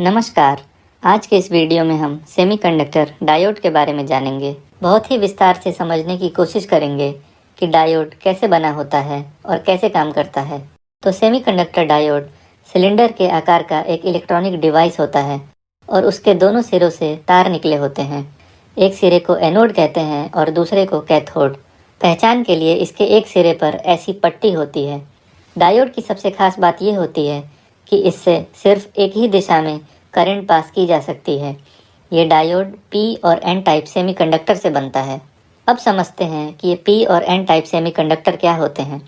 नमस्कार। आज के इस वीडियो में हम सेमीकंडक्टर डायोड के बारे में जानेंगे। बहुत ही विस्तार से समझने की कोशिश करेंगे कि डायोड कैसे बना होता है और कैसे काम करता है। तो सेमीकंडक्टर डायोड सिलेंडर के आकार का एक इलेक्ट्रॉनिक डिवाइस होता है और उसके दोनों सिरों से तार निकले होते हैं। एक सिरे को एनोड कहते हैं और दूसरे को कैथोड। पहचान के लिए इसके एक सिरे पर ऐसी पट्टी होती है। डायोड की सबसे खास बात यह होती है कि इससे सिर्फ एक ही दिशा में करंट पास की जा सकती है। ये डायोड पी और एन टाइप सेमीकंडक्टर से बनता है। अब समझते हैं कि ये पी और एन टाइप सेमीकंडक्टर क्या होते हैं।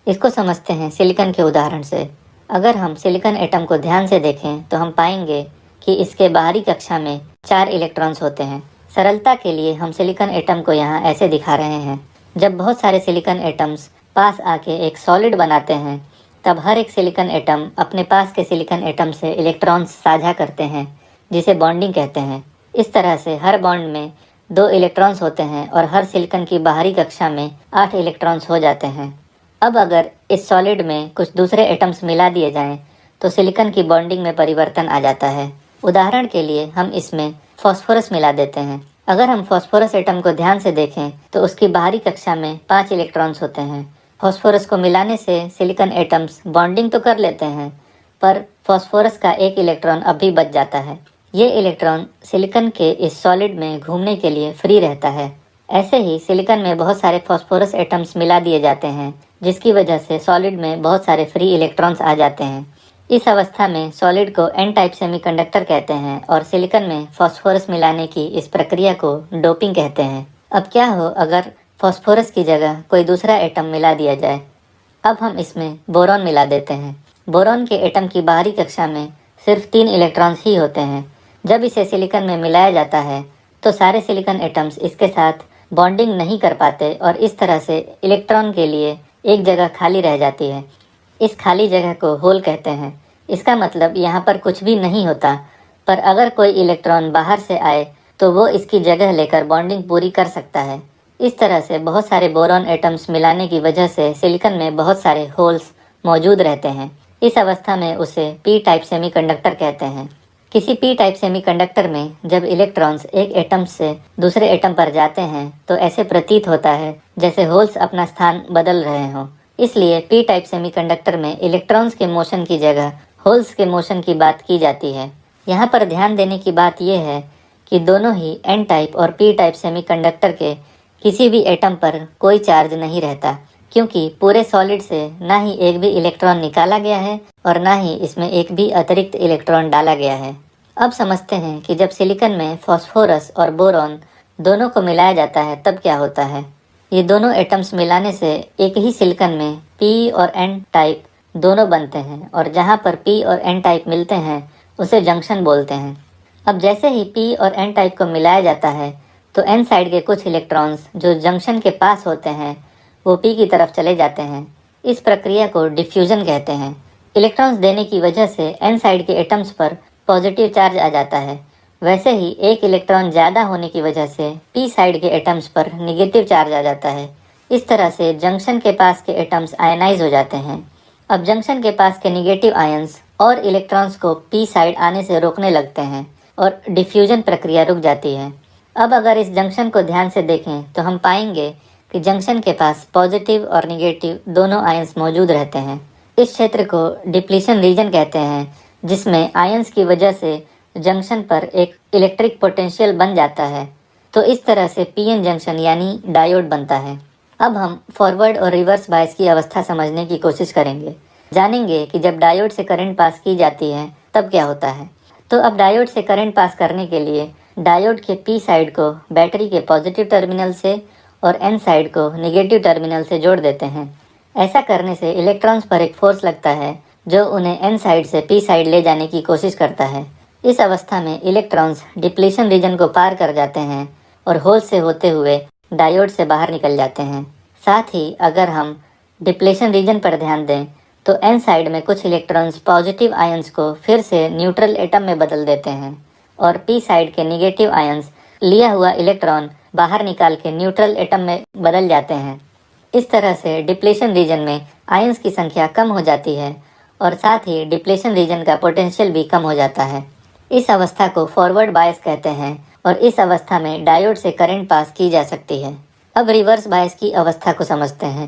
इसको समझते हैं सिलिकॉन के उदाहरण से। अगर हम सिलिकॉन एटम को ध्यान से देखें तो हम पाएंगे कि इसके बाहरी कक्षा में 4 इलेक्ट्रॉन्स होते हैं। सरलता के लिए हम सिलिकॉन एटम को यहाँ ऐसे दिखा रहे हैं। जब बहुत सारे सिलिकॉन एटम्स पास आके एक सॉलिड बनाते हैं तब हर एक सिलिकॉन एटम अपने पास के सिलिकॉन एटम से इलेक्ट्रॉन्स साझा करते हैं, जिसे बॉन्डिंग कहते हैं। इस तरह से हर बॉन्ड में 2 इलेक्ट्रॉन्स होते हैं और हर सिलिकॉन की बाहरी कक्षा में 8 इलेक्ट्रॉन्स हो जाते हैं। अब अगर इस सॉलिड में कुछ दूसरे एटम्स मिला दिए जाएं तो सिलिकॉन की बॉन्डिंग में परिवर्तन आ जाता है। उदाहरण के लिए हम इसमें फॉस्फोरस मिला देते हैं। अगर हम फॉस्फोरस एटम को ध्यान से देखें तो उसकी बाहरी कक्षा में 5 इलेक्ट्रॉन्स होते हैं। फॉस्फोरस को मिलाने से सिलिकॉन एटम्स बॉन्डिंग तो कर लेते हैं, पर फॉस्फोरस का एक इलेक्ट्रॉन अब भी बच जाता है। ये इलेक्ट्रॉन सिलिकॉन के इस सॉलिड में घूमने के लिए फ्री रहता है। ऐसे ही सिलिकॉन में बहुत सारे फॉस्फोरस एटम्स मिला दिए जाते हैं, जिसकी वजह से सॉलिड में बहुत सारे फ्री इलेक्ट्रॉन्स आ जाते हैं। इस अवस्था में सॉलिड को एन टाइप सेमीकंडक्टर कहते हैं और सिलिकॉन में फॉस्फोरस मिलाने की इस प्रक्रिया को डोपिंग कहते हैं। अब क्या हो अगर फॉस्फोरस की जगह कोई दूसरा एटम मिला दिया जाए। अब हम इसमें बोरॉन मिला देते हैं। बोरॉन के एटम की बाहरी कक्षा में सिर्फ 3 इलेक्ट्रॉन्स ही होते हैं। जब इसे सिलिकॉन में मिलाया जाता है तो सारे सिलिकॉन एटम्स इसके साथ बॉन्डिंग नहीं कर पाते और इस तरह से इलेक्ट्रॉन के लिए एक जगह खाली रह जाती है। इस खाली जगह को होल कहते हैं। इसका मतलब यहाँ पर कुछ भी नहीं होता, पर अगर कोई इलेक्ट्रॉन बाहर से आए तो वो इसकी जगह लेकर बॉन्डिंग पूरी कर सकता है। इस तरह से बहुत सारे बोरॉन एटम्स मिलाने की वजह से सिलिकॉन में बहुत सारे होल्स मौजूद रहते हैं। इस अवस्था में उसे पी टाइप सेमीकंडक्टर कहते हैं। किसी पी टाइप सेमीकंडक्टर में जब इलेक्ट्रॉन्स एक एटम से दूसरे एटम पर जाते हैं तो ऐसे प्रतीत होता है जैसे होल्स अपना स्थान बदल रहे हों। इसलिए पी टाइप सेमीकंडक्टर में इलेक्ट्रॉन्स के मोशन की जगह होल्स के मोशन की बात की जाती है। यहाँ पर ध्यान देने की बात यह है कि दोनों ही एन टाइप और पी टाइप सेमीकंडक्टर के किसी भी एटम पर कोई चार्ज नहीं रहता, क्योंकि पूरे सॉलिड से ना ही एक भी इलेक्ट्रॉन निकाला गया है और ना ही इसमें एक भी अतिरिक्त इलेक्ट्रॉन डाला गया है। अब समझते हैं कि जब सिलिकॉन में फॉस्फोरस और बोरॉन दोनों को मिलाया जाता है तब क्या होता है। ये दोनों एटम्स मिलाने से एक ही सिलिकॉन में पी और एन टाइप दोनों बनते हैं और जहाँ पर पी और एन टाइप मिलते हैं उसे जंक्शन बोलते हैं। अब जैसे ही पी और एन टाइप को मिलाया जाता है तो एन साइड के कुछ इलेक्ट्रॉन्स जो जंक्शन के पास होते हैं वो पी की तरफ चले जाते हैं। इस प्रक्रिया को डिफ्यूजन कहते हैं। इलेक्ट्रॉन्स देने की वजह से एन साइड के एटम्स पर पॉजिटिव चार्ज आ जाता है। वैसे ही एक इलेक्ट्रॉन ज़्यादा होने की वजह से पी साइड के एटम्स पर निगेटिव चार्ज आ जाता है। इस तरह से जंक्शन के पास के एटम्स आयनाइज हो जाते हैं। अब जंक्शन के पास के निगेटिव आयंस और इलेक्ट्रॉन्स को पी साइड आने से रोकने लगते हैं और डिफ्यूजन प्रक्रिया रुक जाती है। अब अगर इस जंक्शन को ध्यान से देखें तो हम पाएंगे कि जंक्शन के पास पॉजिटिव और निगेटिव दोनों आयंस मौजूद रहते हैं। इस क्षेत्र को डिप्लीशन रीजन कहते हैं, जिसमें आयंस की वजह से जंक्शन पर एक इलेक्ट्रिक पोटेंशियल बन जाता है। तो इस तरह से पीएन जंक्शन यानी डायोड बनता है। अब हम फॉरवर्ड और रिवर्स बायस की अवस्था समझने की कोशिश करेंगे। जानेंगे कि जब डायोड से करंट पास की जाती है तब क्या होता है। तो अब डायोड से करंट पास करने के लिए डायोड के पी साइड को बैटरी के पॉजिटिव टर्मिनल से और एन साइड को निगेटिव टर्मिनल से जोड़ देते हैं। ऐसा करने से इलेक्ट्रॉन्स पर एक फोर्स लगता है जो उन्हें एन साइड से पी साइड ले जाने की कोशिश करता है। इस अवस्था में इलेक्ट्रॉन्स डिप्लीशन रीजन को पार कर जाते हैं और होल से होते हुए डायोड से बाहर निकल जाते हैं। साथ ही अगर हम डिप्लीशन रीजन पर ध्यान दें तो एन साइड में कुछ इलेक्ट्रॉन्स पॉजिटिव आयंस को फिर से न्यूट्रल एटम में बदल देते हैं और पी साइड के निगेटिव आयंस लिया हुआ इलेक्ट्रॉन बाहर निकाल के न्यूट्रल एटम में बदल जाते हैं। इस तरह से डिप्लीशन रीजन में आयंस की संख्या कम हो जाती है और साथ ही डिप्लीशन रीजन का पोटेंशियल भी कम हो जाता है। इस अवस्था को फॉरवर्ड बायस कहते हैं और इस अवस्था में डायोड से करंट पास की जा सकती है। अब रिवर्स बायस की अवस्था को समझते हैं।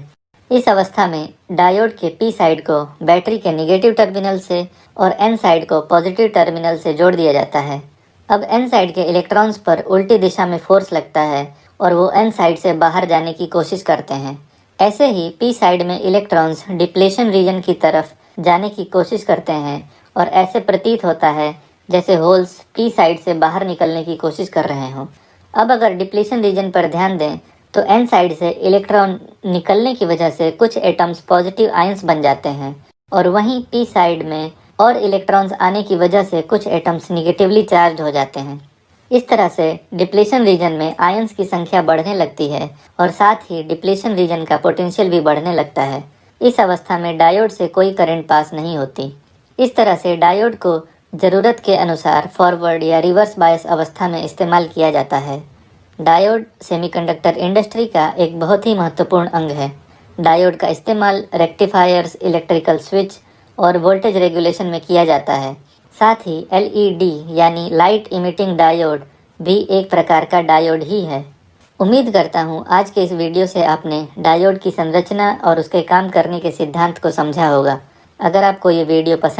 इस अवस्था में डायोड के पी साइड को बैटरी के नेगेटिव टर्मिनल से और एन साइड को पॉजिटिव टर्मिनल से जोड़ दिया जाता है। अब एन साइड के इलेक्ट्रॉन्स पर उल्टी दिशा में फोर्स लगता है और वो एन साइड से बाहर जाने की कोशिश करते हैं। ऐसे ही पी साइड में इलेक्ट्रॉन्स डिप्लेशन रीजन की तरफ जाने की कोशिश करते हैं और ऐसे प्रतीत होता है जैसे होल्स पी साइड से बाहर निकलने की कोशिश कर रहे हों। अब अगर डिप्लेशन रीजन पर ध्यान दें तो एन साइड से इलेक्ट्रॉन निकलने की वजह से कुछ एटम्स पॉजिटिव आयंस बन जाते हैं और वहीं पी साइड में और इलेक्ट्रॉन्स आने की वजह से कुछ एटम्स निगेटिवली चार्ज हो जाते हैं। इस तरह से डिप्लेशन रीजन में आयंस की संख्या बढ़ने लगती है और साथ ही डिप्लेशन रीजन का पोटेंशियल भी बढ़ने लगता है। इस अवस्था में डायोड से कोई करंट पास नहीं होती। इस तरह से डायोड को ज़रूरत के अनुसार फॉरवर्ड या रिवर्स बायस अवस्था में इस्तेमाल किया जाता है। डायोड सेमीकंडक्टर इंडस्ट्री का एक बहुत ही महत्वपूर्ण अंग है। डायोड का इस्तेमाल रेक्टिफायर्स, इलेक्ट्रिकल स्विच और वोल्टेज रेगुलेशन में किया जाता है। साथ ही एलईडी यानी लाइट इमिटिंग डायोड भी एक प्रकार का डायोड ही है। उम्मीद करता हूँ आज के इस वीडियो से आपने डायोड की संरचना और उसके काम करने के सिद्धांत को समझा होगा। अगर आपको ये वीडियो पसंद